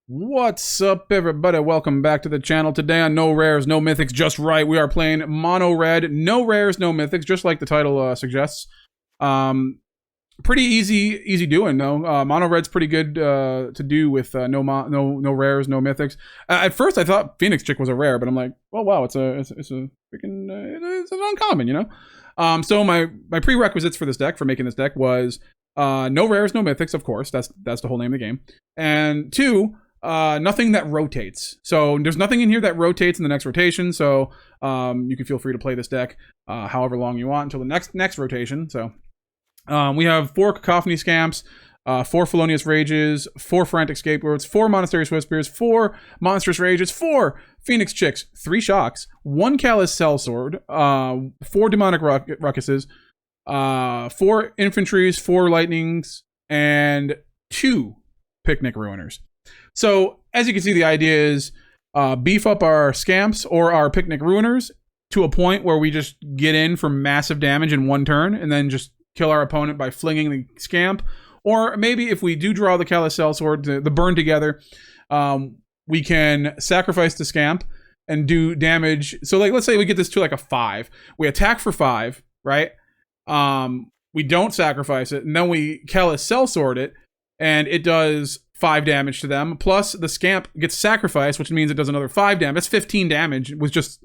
What's up, everybody? Welcome back to the channel. Today on No Rares, No Mythics, just right. We are playing Mono Red, No Rares, No Mythics, just like the title suggests. Pretty easy doing though. Mono Red's pretty good to do with no rares, no mythics. At first, I thought Phoenix Chick was a rare, but I'm like, oh wow, it's a freaking it's an uncommon, you know. So my prerequisites for this deck, for making this deck, was no rares, no mythics. Of course, that's the whole name of the game. And two, nothing that rotates. So there's nothing in here that rotates in the next rotation. So you can feel free to play this deck however long you want until the next rotation. So. We have 4 Cacophony Scamps, 4 Felonious Rages, 4 Frantic Scapegoats, 4 Monastery Swiftspears, 4 Monstrous Rages, 4 Phoenix Chicks, 3 Shocks, 1 Callous Sell-Sword, 4 Demonic Ruckuses, 4 Infantries, 4 Lightnings, and 2 Picnic Ruiners. So, as you can see, the idea is beef up our Scamps or our Picnic Ruiners to a point where we just get in for massive damage in one turn, and then just kill our opponent by flinging the Scamp. Or maybe if we do draw the Callous Sell-Sword, the burn together, we can sacrifice the Scamp and do damage. So like, let's say we get this to like a 5. We attack for 5, right? We don't sacrifice it, and then we Callous Sell-Sword it, and it does 5 damage to them. Plus the Scamp gets sacrificed, which means it does another 5 damage. That's 15 damage with just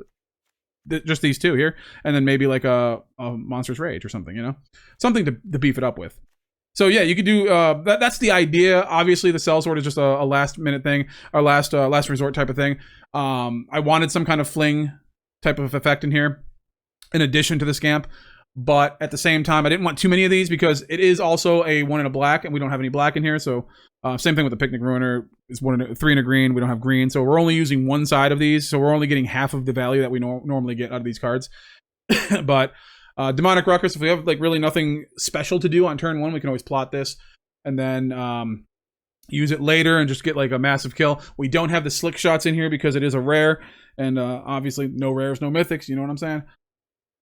these two here, and then maybe like a Monstrous Rage or something, you know, something to beef it up with. So yeah, you could do that's the idea. Obviously the Sell-Sword is just a last minute thing, or last resort type of thing. I wanted some kind of fling type of effect in here in addition to the Scamp, but at the same time I didn't want too many of these because it is also a 1 in a black, and we don't have any black in here. So same thing with the Picnic Ruiner. It's 3 in a green. We don't have green, so we're only using one side of these. So we're only getting half of the value that we normally get out of these cards. But Demonic Ruckus, if we have like really nothing special to do on turn 1, we can always plot this and then use it later and just get like a massive kill. We don't have the slick shots in here because it is a rare, and obviously no rares, no mythics. You know what I'm saying?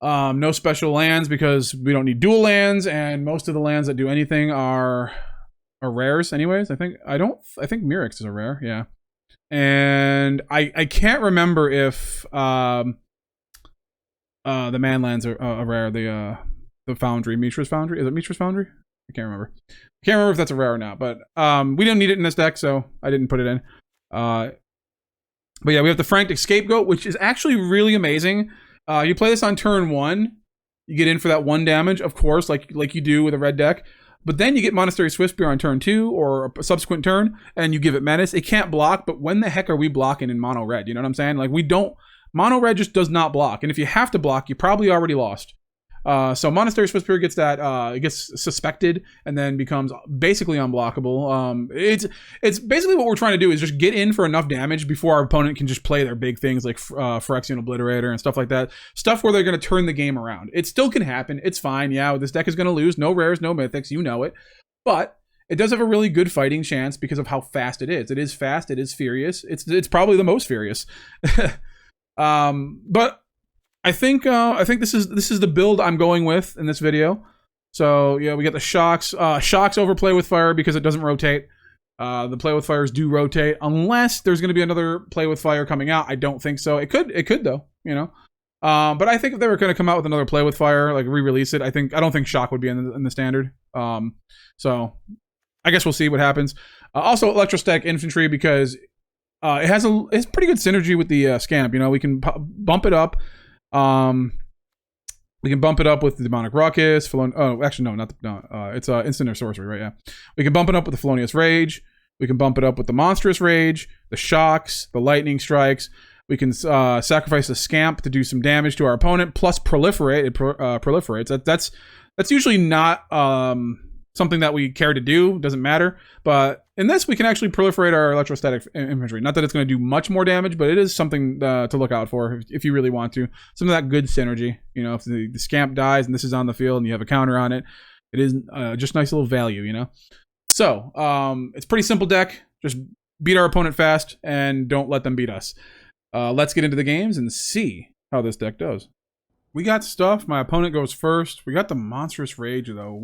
No special lands because we don't need dual lands, and most of the lands that do anything are rares anyways. I think Mythics is a rare, yeah. And I can't remember if the Manlands are a rare. The Foundry, Mythras Foundry. Is it Mythras Foundry? I can't remember. I can't remember if that's a rare or not, but we didn't need it in this deck, so I didn't put it in. But yeah, we have the Frantic Scapegoat, which is actually really amazing. You play this on turn 1, you get in for that 1 damage, of course, like you do with a red deck. But then you get Monastery Swiftspear on turn 2 or a subsequent turn, and you give it Menace. It can't block, but when the heck are we blocking in Mono Red? You know what I'm saying? Like, we don't... Mono Red just does not block. And if you have to block, you probably already lost. So Monastery Swiftspear gets that... it gets suspected and then becomes basically unblockable. It's basically what we're trying to do is just get in for enough damage before our opponent can just play their big things like Phyrexian Obliterator and stuff like that. Stuff where they're going to turn the game around. It still can happen. It's fine. Yeah, this deck is going to lose. No rares, no mythics. You know it. But it does have a really good fighting chance because of how fast it is. It is fast. It is furious. It's probably the most furious. But I think this is the build I'm going with in this video. So yeah, we got the Shocks. Shocks overplay with fire because it doesn't rotate. The play with fires do rotate unless there's going to be another play with fire coming out. I don't think so. It could though, you know. But I think if they were going to come out with another play with fire, like re-release it, I don't think Shock would be in the standard. So I guess we'll see what happens. Also Electrostatic Infantry because it's pretty good synergy with the Scamp. You know, we can bump it up. We can bump it up with the Demonic Ruckus. It's instant or sorcery, right? Yeah. We can bump it up with the Felonious Rage. We can bump it up with the Monstrous Rage, the Shocks, the Lightning Strikes. We can sacrifice a Scamp to do some damage to our opponent, plus proliferate. It proliferates. That's usually not something that we care to do. Doesn't matter. But in this, we can actually proliferate our Electrostatic Infantry. Not that it's going to do much more damage, but it is something to look out for if you really want to. Some of that good synergy. You know, if the Scamp dies and this is on the field and you have a counter on it, it is just nice little value, you know? So, it's a pretty simple deck. Just beat our opponent fast and don't let them beat us. Let's get into the games and see how this deck does. We got stuff. My opponent goes first. We got the Monstrous Rage, though.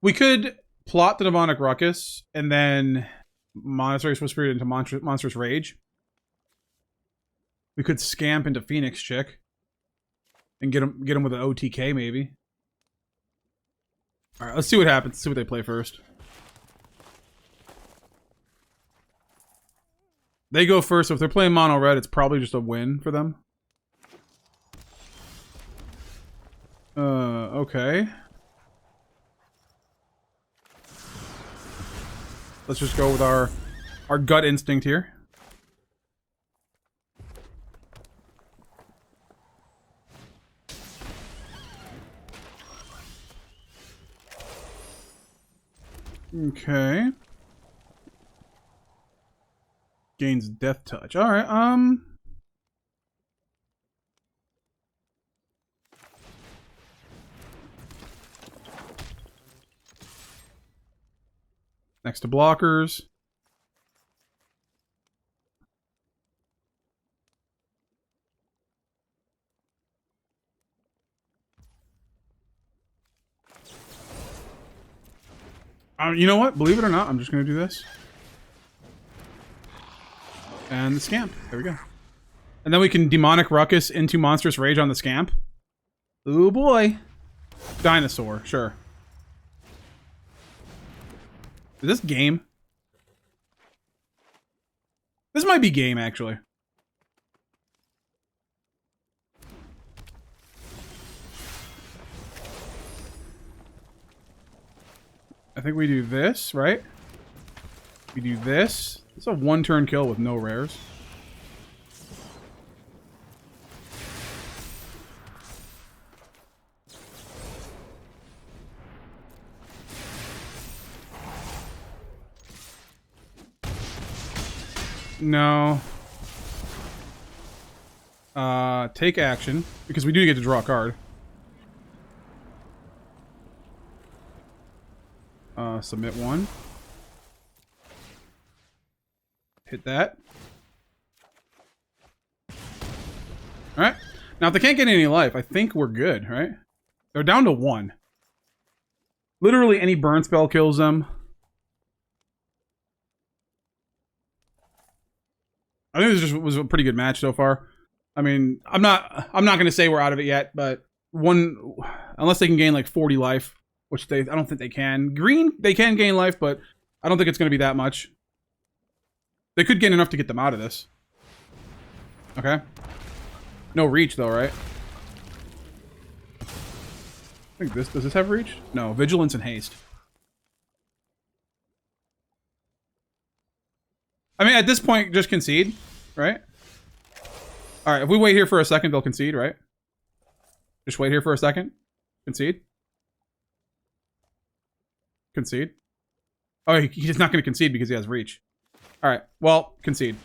We could plot the Demonic Ruckus, and then Monastery Swiftspear into Monstrous Rage. We could scamp into Phoenix Chick. And get him with an OTK, maybe. Alright, let's see what happens. Let's see what they play first. They go first, so if they're playing mono red, it's probably just a win for them. Okay. Let's just go with our gut instinct here. Okay. Gains death touch. Alright, next to blockers. You know what? Believe it or not, I'm just going to do this. And the Scamp. There we go. And then we can Demonic Ruckus into Monstrous Rage on the Scamp. Ooh boy. Dinosaur, sure. Is this game? This might be game, actually. I think we do this, right? We do this. It's a one-turn kill with no rares. No. Take action, because we do get to draw a card. Submit one. Hit that. Alright. Now, if they can't get any life, I think we're good, right? They're down to 1. Literally any burn spell kills them. I think this was a pretty good match so far. I mean, I'm not going to say we're out of it yet, but unless they can gain like 40 life, which I don't think they can. Green, they can gain life, but I don't think it's going to be that much. They could gain enough to get them out of this. Okay. No reach, though, right? I think does this have reach? No, vigilance and haste. I mean, at this point, just concede, right? Alright, if we wait here for a second, they'll concede, right? Just wait here for a second. Concede. Concede. Oh, he's not going to concede because he has reach. Alright, well, concede.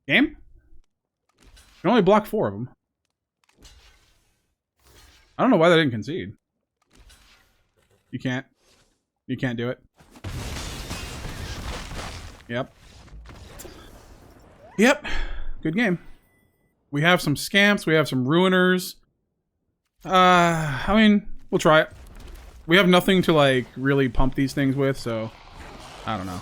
Game? You can only block 4 of them. I don't know why they didn't concede. You can't. You can't do it. Yep. Yep. Good game. We have some Scamps. We have some Ruiners. I mean, we'll try it. We have nothing to, like, really pump these things with, so... I don't know.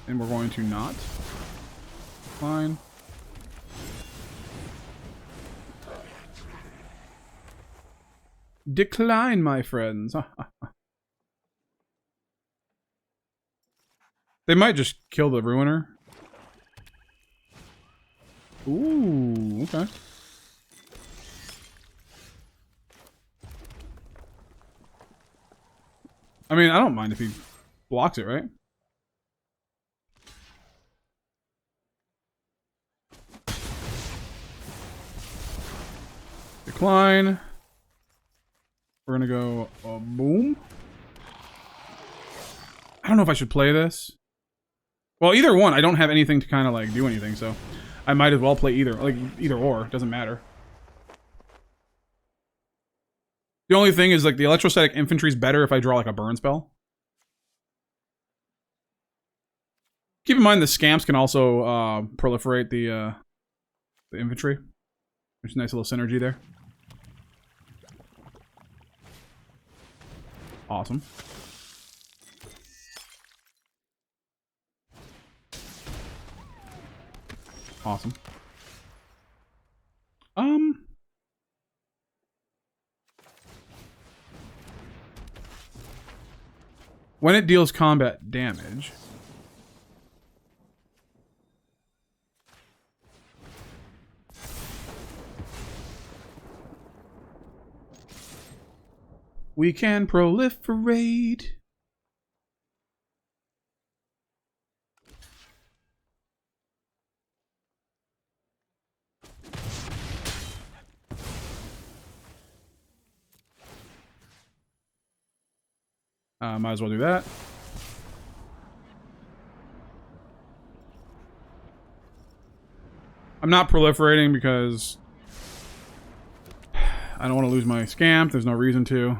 And we're going to not. Fine. Decline, my friends. They might just kill the Ruiner. Ooh, okay. I mean, I don't mind if he blocks it, right? Decline. We're gonna go boom. I don't know if I should play this. Well, either one. I don't have anything to kind of like do anything, so I might as well play either. Like, either or. Doesn't matter. The only thing is, like, the Electrostatic Infantry is better if I draw, like, a burn spell. Keep in mind the Scamps can also proliferate the infantry. There's a nice little synergy there. Awesome. Awesome. When it deals combat damage... we can proliferate. Might as well do that. I'm not proliferating because I don't want to lose my Scamp. There's no reason to.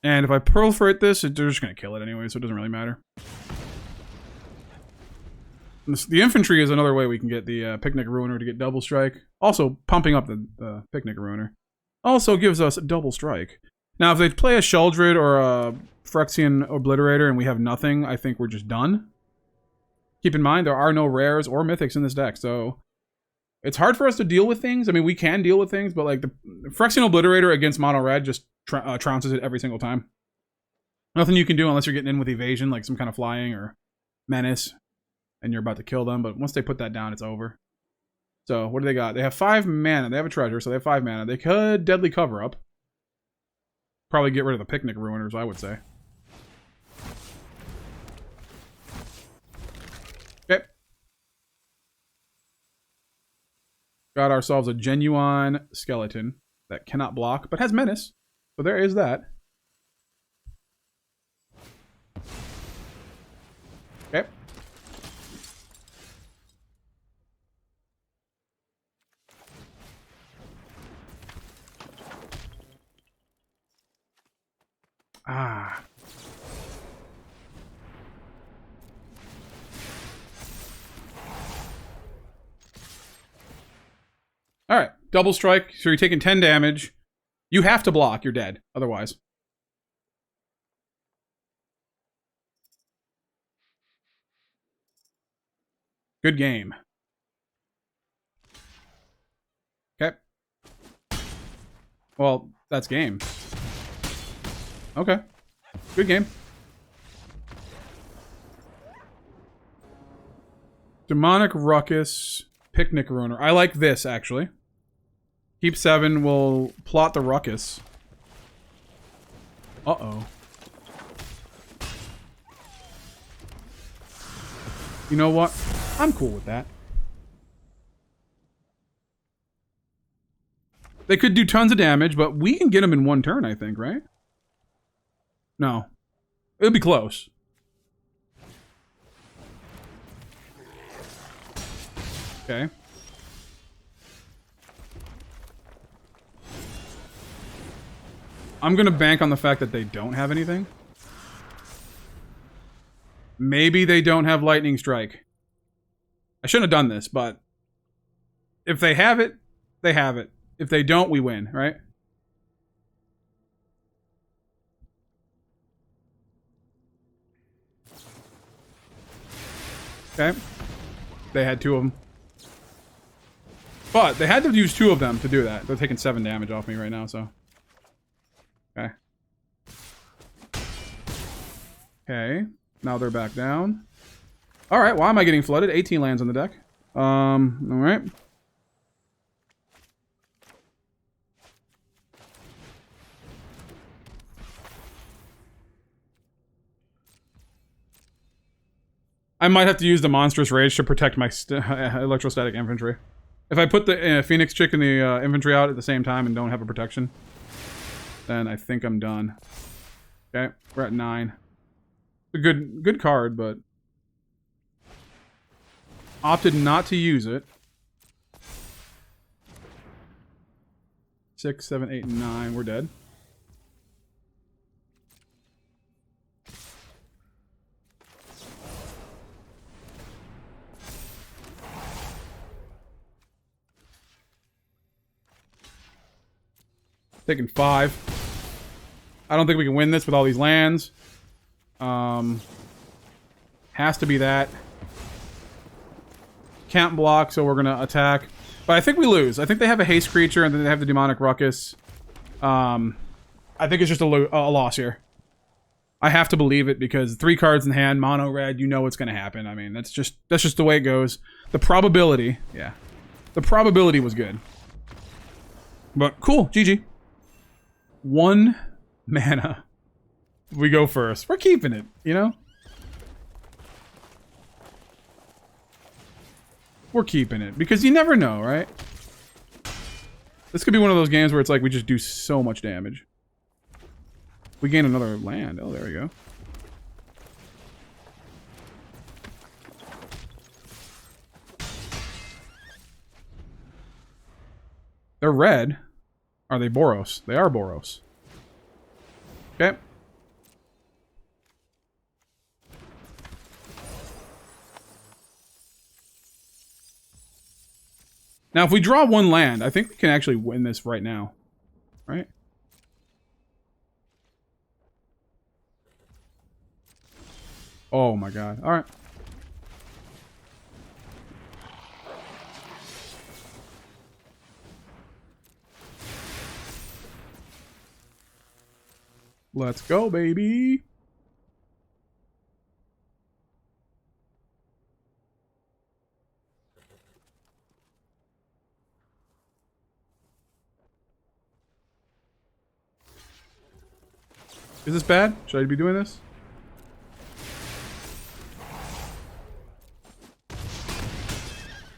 And if I proliferate this, they're just going to kill it anyway, so it doesn't really matter. The infantry is another way we can get the Picnic Ruiner to get double strike. Also, pumping up the Picnic Ruiner also gives us double strike. Now, if they play a Sheldred or a Phyrexian Obliterator and we have nothing, I think we're just done. Keep in mind, there are no rares or mythics in this deck, so it's hard for us to deal with things. I mean, we can deal with things, but like the Phyrexian Obliterator against Mono Red just trounces it every single time. Nothing you can do unless you're getting in with evasion, like some kind of flying or menace, and you're about to kill them. But once they put that down, it's over. So what do they got? They have 5 mana. They have a treasure, so they have 5 mana. They could Deadly Cover Up. Probably get rid of the Picnic Ruiners, I would say. Okay. Got ourselves a genuine skeleton that cannot block, but has menace. So there is that. Okay. Ah. All right, double strike. So you're taking 10 damage. You have to block. You're dead. Otherwise. Good game. Okay. Well, that's game. Okay. Good game. Demonic Ruckus, Picnic Ruiner. I like this, actually. Keep 7, we'll plot the Ruckus. Uh-oh. You know what? I'm cool with that. They could do tons of damage, but we can get them in 1 turn, I think, right? No. It'll be close. Okay. I'm gonna bank on the fact that they don't have anything. Maybe they don't have Lightning Strike. I shouldn't have done this, but if they have it, they have it. If they don't, we win, right? Okay. They had 2 of them. But they had to use 2 of them to do that. They're taking 7 damage off me right now, so. Okay. Okay. Now they're back down. Alright, why am I getting flooded? 18 lands on the deck. Alright. I might have to use the Monstrous Rage to protect my Electrostatic Infantry. If I put the Phoenix Chick and the infantry out at the same time and don't have a protection, then I think I'm done. Okay, we're at 9. A good card, but Opted not to use it. 6, 7, 8, 9. We're dead. Taking 5. I don't think we can win this with all these lands. Has to be that. Can't block, so we're gonna attack. But I think we lose. I think they have a haste creature, and then they have the Demonic Ruckus. I think it's just a loss here. I have to believe it because 3 cards in hand, mono red. You know what's gonna happen. I mean, that's just the way it goes. The probability, yeah, the probability was good. But cool, GG. 1 mana. We go first. We're keeping it, you know? We're keeping it. Because you never know, right? This could be one of those games where it's like we just do so much damage. We gain another land. Oh, there we go. They're red. Are they Boros? They are Boros. Okay. Now, if we draw 1 land, I think we can actually win this right now. Right? Oh my god. Alright. Let's go, baby. Is this bad? Should I be doing this?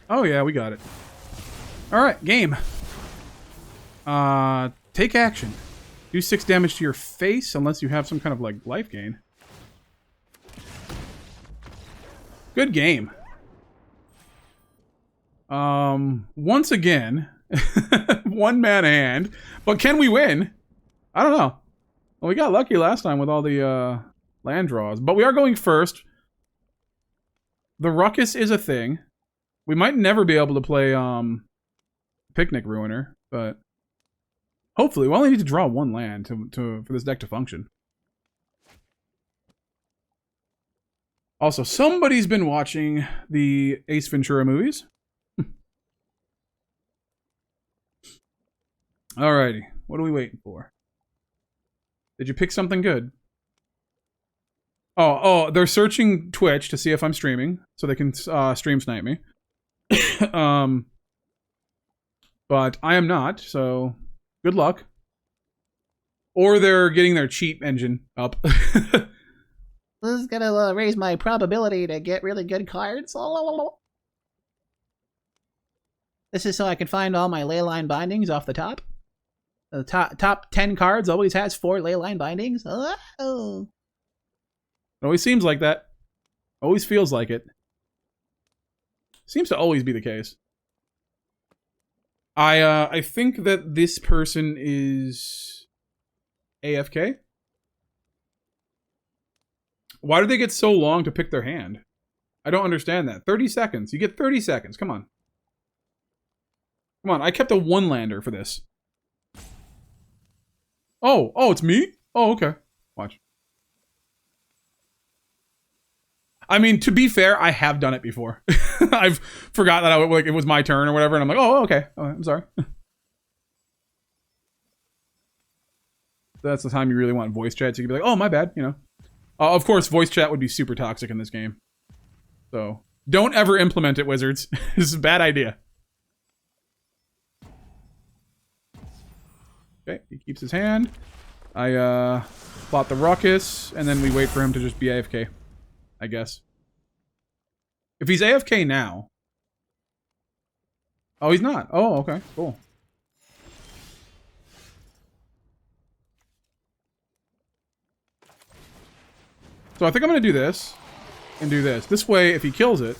Oh yeah, we got it. Alright, game. Take action. Do 6 damage to your face unless you have some kind of like life gain. Good game. Once again, 1 mana hand. But can we win? I don't know. Well, we got lucky last time with all the land draws. But we are going first. The Ruckus is a thing. We might never be able to play Picnic Ruiner, but hopefully we only need to draw 1 land for this deck to function. Also, somebody's been watching the Ace Ventura movies. Alrighty, what are we waiting for? Did you pick something good? Oh, they're searching Twitch to see if I'm streaming, so they can stream snipe me. But I am not, so good luck. Or they're getting their cheat engine up. This is gonna raise my probability to get really good cards. This is so I can find all my leyline bindings off the top. The top 10 cards always has 4 leyline bindings. Oh. It always seems like that. Always feels like it. Seems to always be the case. I think that this person is AFK. Why do they get so long to pick their hand? I don't understand that. 30 seconds. You get 30 seconds. Come on. Come on. I kept a 1-lander for this. Oh, it's me? Oh, okay. Watch. I mean, to be fair, I have done it before. I've forgot that it was my turn or whatever, and I'm like, oh, okay. Oh, I'm sorry. That's the time you really want voice chat, so you can be like, oh, my bad, you know. Of course, voice chat would be super toxic in this game. So, don't ever implement it, Wizards. This is a bad idea. Okay, he keeps his hand. I plot the Ruckus, and then we wait for him to just be AFK. I guess. If he's AFK now... Oh, he's not. Oh, okay. Cool. So I think I'm going to do this. And do this. This way, if he kills it...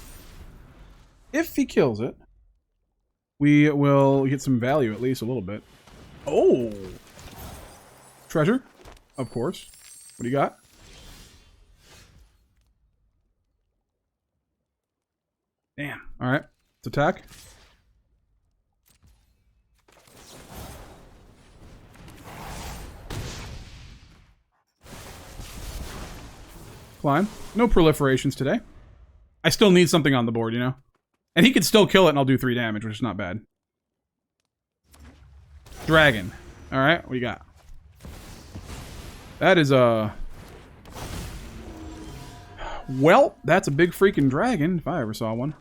if he kills it, we will get some value, at least a little bit. Oh! Treasure, of course. What do you got? Damn. Alright. Let's attack. Climb. No proliferations today. I still need something on the board, you know? And he could still kill it and I'll do 3 damage, which is not bad. Dragon. Alright, what do you got? That is a... Well, that's a big freaking dragon, if I ever saw one.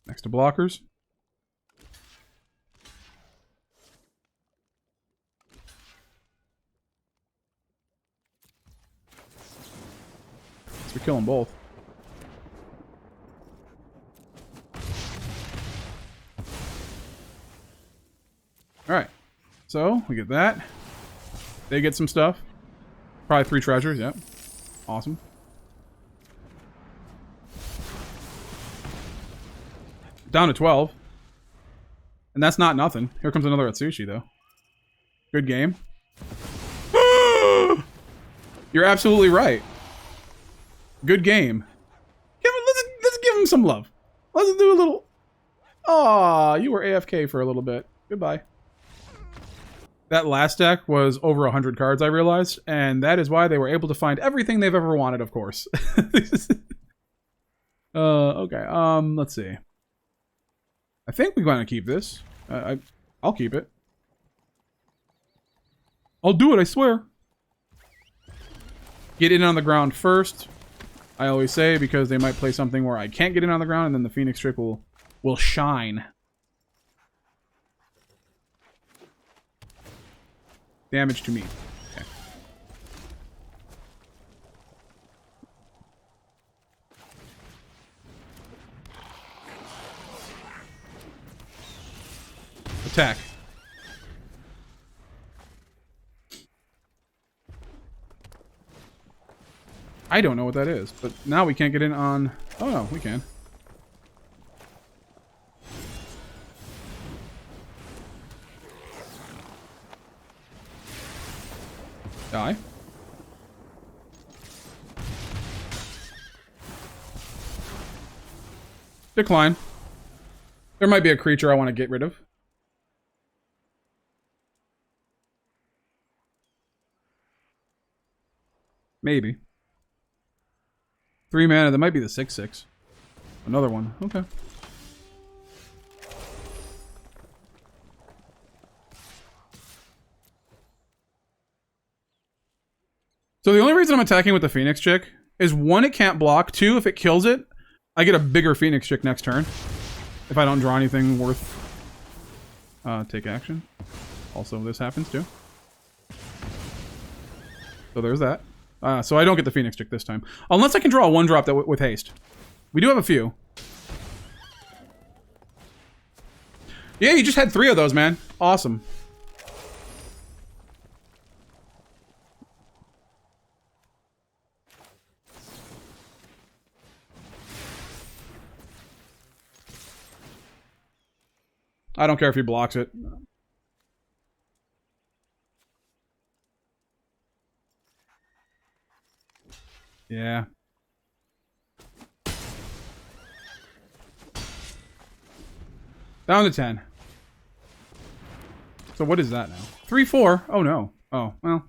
Next to blockers. So we kill them both. Alright. So, we get that. They get some stuff. Probably 3 treasures, yep. Awesome. Down to 12. And that's not nothing. Here comes another Atsushi, though. Good game. You're absolutely right. Good game. Let's give him some love. Let's do a little... Aw, you were AFK for a little bit. Goodbye. That last deck was over 100 cards, I realized. And that is why they were able to find everything they've ever wanted, of course. Okay, let's see. I think we're going to keep this. I'll keep it. I'll do it, I swear. Get in on the ground first. I always say, because they might play something where I can't get in on the ground, and then the Phoenix trick will shine. Damage to me. Okay. Attack. I don't know what that is, but now we can't get in on... Oh no, we can. Die. Decline. There might be a creature I want to get rid of. Maybe. 3 mana, that might be the 6/6. Another one. Okay. So the only reason I'm attacking with the Phoenix chick is 1, it can't block. 2, if it kills it, I get a bigger Phoenix chick next turn. If I don't draw anything worth take action. Also, this happens too. So there's that. So I don't get the Phoenix chick this time. Unless I can draw a 1-drop that with haste. We do have a few. Yeah, you just had 3 of those, man. Awesome. I don't care if he blocks it. Yeah. Down to 10. So what is that now? 3/4. Oh no. Oh, well.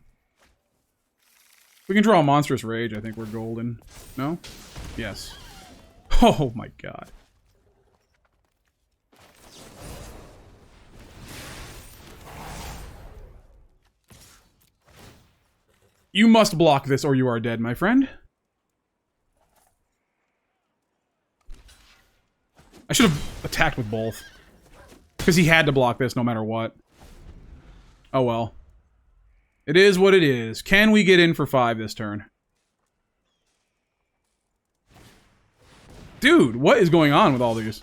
We can draw a Monstrous Rage. I think we're golden. No? Yes. Oh my god. You must block this or you are dead, my friend. I should have attacked with both. Because he had to block this no matter what. Oh well. It is what it is. Can we get in for 5 this turn? Dude, what is going on with all these?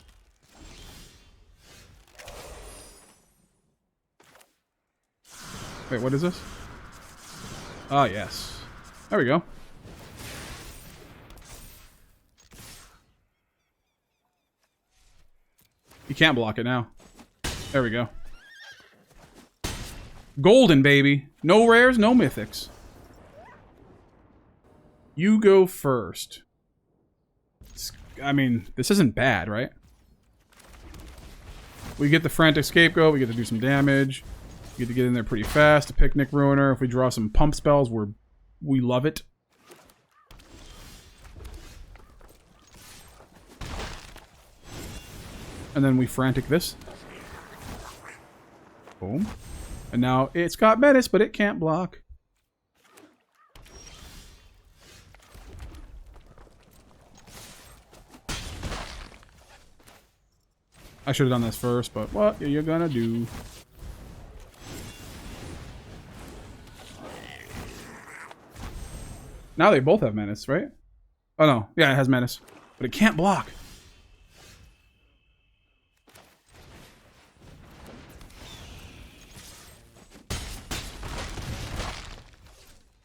Wait, what is this? Oh, yes. There we go. You can't block it now. There we go. Golden, baby. No rares, no mythics. You go first. I mean, this isn't bad, right? We get the Frantic Scapegoat. We get to do some damage. We get to get in there pretty fast. A Picnic Ruiner. If we draw some pump spells, we love it. And then we Frantic this. Boom. And now it's got Menace, but it can't block. I should have done this first, but what are you gonna do? Now they both have Menace, right? Oh no, yeah, it has Menace. But it can't block.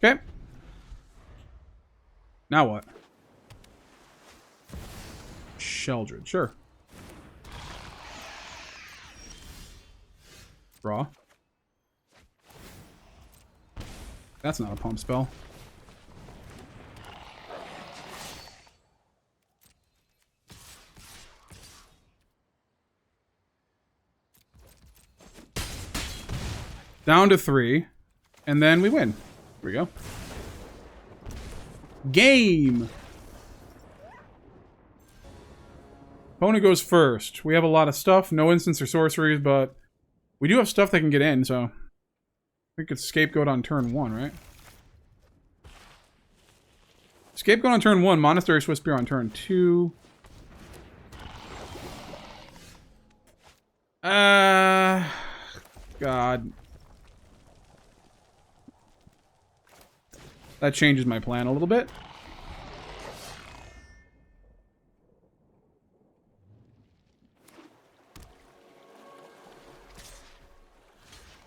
Okay. Now what? Sheldred, sure. Draw. That's not a pump spell. Down to 3. And then we win. Here we go. Game! Opponent goes first. We have a lot of stuff. No instants or sorceries, but we do have stuff that can get in, so I think it's Scapegoat on turn 1, right? Scapegoat on turn 1, Monastery Swiftspear on turn 2. God. That changes my plan a little bit.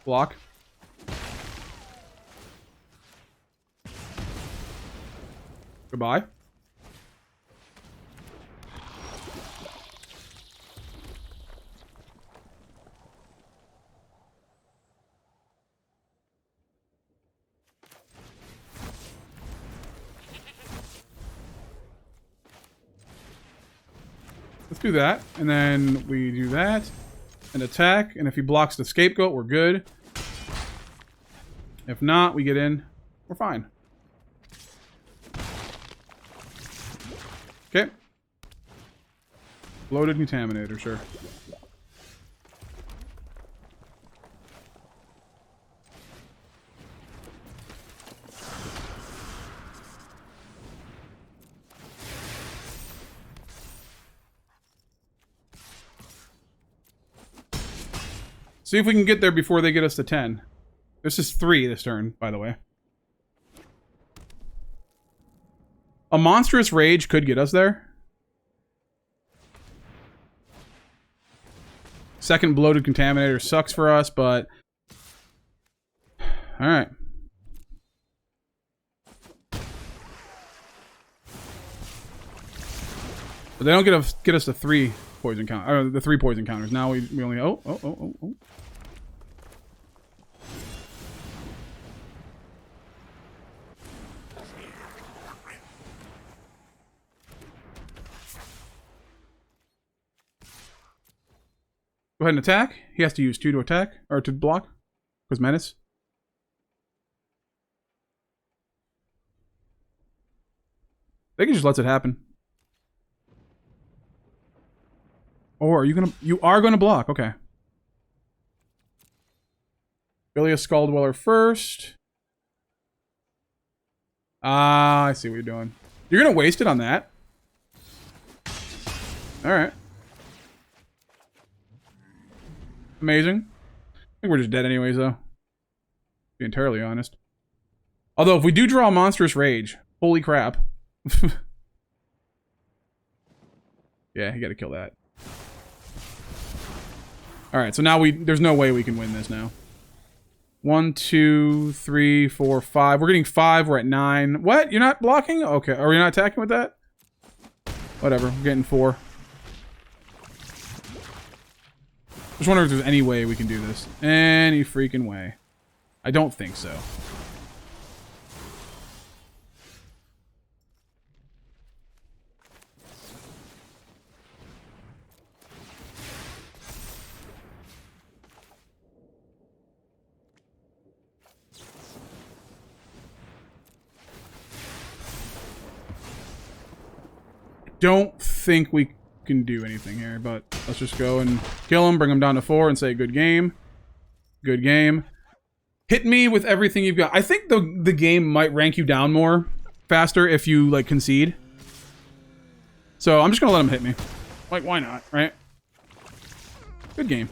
Block. Goodbye. Let's do that, and then we do that, and attack, and if he blocks the Scapegoat, we're good. If not, we get in, we're fine. Okay. Bloated Contaminator, sure. See if we can get there before they get us to 10. This is 3 this turn, by the way. A Monstrous Rage could get us there. Second Bloated Contaminator sucks for us, but... Alright. But they don't get us to 3 poison count, or the 3 poison counters. Now we only... Oh. Go ahead and attack. He has to use 2 to attack, or to block. Because Menace. I think he just lets it happen. Or are you gonna... You are gonna block, okay. Felonious Skulldweller first. Ah, I see what you're doing. You're gonna waste it on that. Alright. Amazing. I think we're just dead anyways, though. To be entirely honest. Although, if we do draw a Monstrous Rage, holy crap. Yeah, you gotta kill that. Alright, so now there's no way we can win this now. 1, 2, 3, 4, 5. We're getting 5. We're at 9. What? You're not blocking? Okay. Are you not attacking with that? Whatever. We're getting 4. Just wondering if there's any way we can do this. Any freaking way. I don't think so. Don't think we can do anything here, but let's just go and kill him, bring him down to 4, and say good game. Good game. Hit me with everything you've got. I think the game might rank you down more faster if you like concede. So I'm just gonna let him hit me. Like, why not, right? Good game.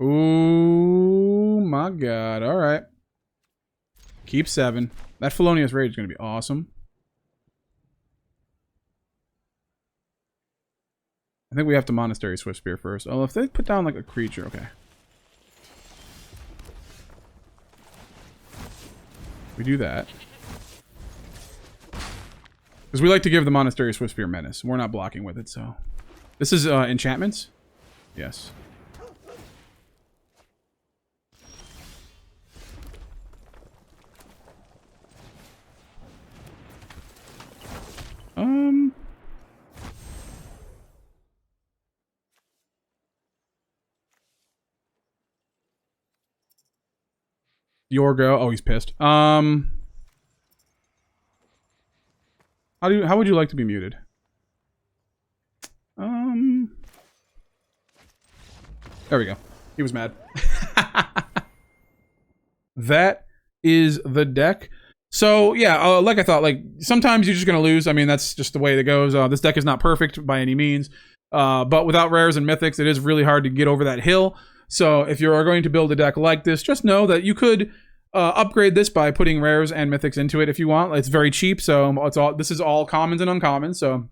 Ooh my god. Alright. Keep 7. That Felonious Rage is gonna be awesome. I think we have to Monastery Swiftspear first. Oh, if they put down like a creature, okay. We do that. Because we like to give the Monastery Swiftspear menace. We're not blocking with it, so. This is enchantments? Yes. Yorgo. Oh, he's pissed. How would you like to be muted? There we go. He was mad. That is the deck. So yeah, like I thought, like sometimes you're just gonna lose. I mean, that's just the way it goes. This deck is not perfect by any means, but without rares and mythics, it is really hard to get over that hill. So if you are going to build a deck like this, just know that you could upgrade this by putting rares and mythics into it if you want. It's very cheap, so this is all commons and uncommons. So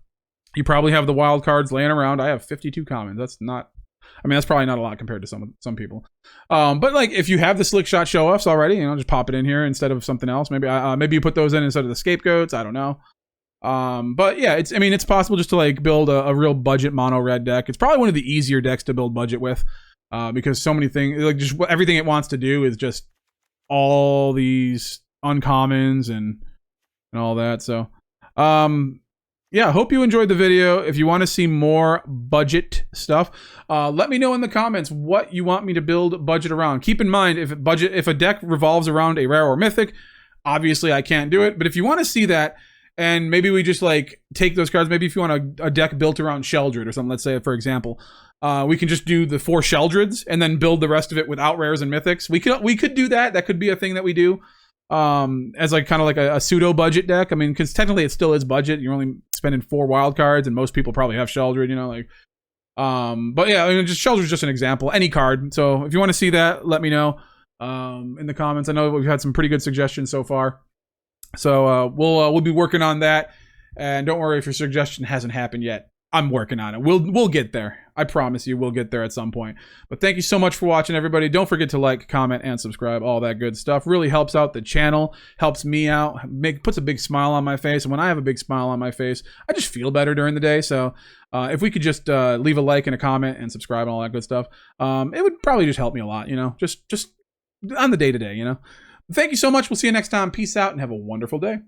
you probably have the wild cards laying around. I have 52 commons. That's not. I mean, that's probably not a lot compared to some people. But like, if you have the slick shot show offs already, just pop it in here instead of something else. Maybe maybe you put those in instead of the scapegoats. I don't know. But yeah, it's possible just to like build a real budget mono red deck. It's probably one of the easier decks to build budget with. Because so many things, like just everything it wants to do is just all these uncommons and all that. So, yeah, hope you enjoyed the video. If you want to see more budget stuff, let me know in the comments what you want me to build budget around. Keep in mind, if a deck revolves around a rare or mythic, obviously I can't do it. But if you want to see that, and maybe we just like take those cards, maybe if you want a deck built around Sheldred or something, let's say, for example, we can just do the 4 Sheldreds and then build the rest of it without rares and mythics. We could do that. That could be a thing that we do as like kind of like a pseudo budget deck. I mean, because technically it still is budget. You're only spending 4 wild cards, and most people probably have Sheldred. like. But yeah, I mean, just Sheldred's just an example. Any card. So if you want to see that, let me know in the comments. I know we've had some pretty good suggestions so far. So we'll be working on that. And don't worry if your suggestion hasn't happened yet. I'm working on it. We'll get there. I promise you we'll get there at some point. But thank you so much for watching, everybody. Don't forget to like, comment, and subscribe. All that good stuff really helps out the channel, helps me out, puts a big smile on my face. And when I have a big smile on my face, I just feel better during the day. So if we could just leave a like and a comment and subscribe and all that good stuff, it would probably just help me a lot, just on the day-to-day, Thank you so much. We'll see you next time. Peace out and have a wonderful day.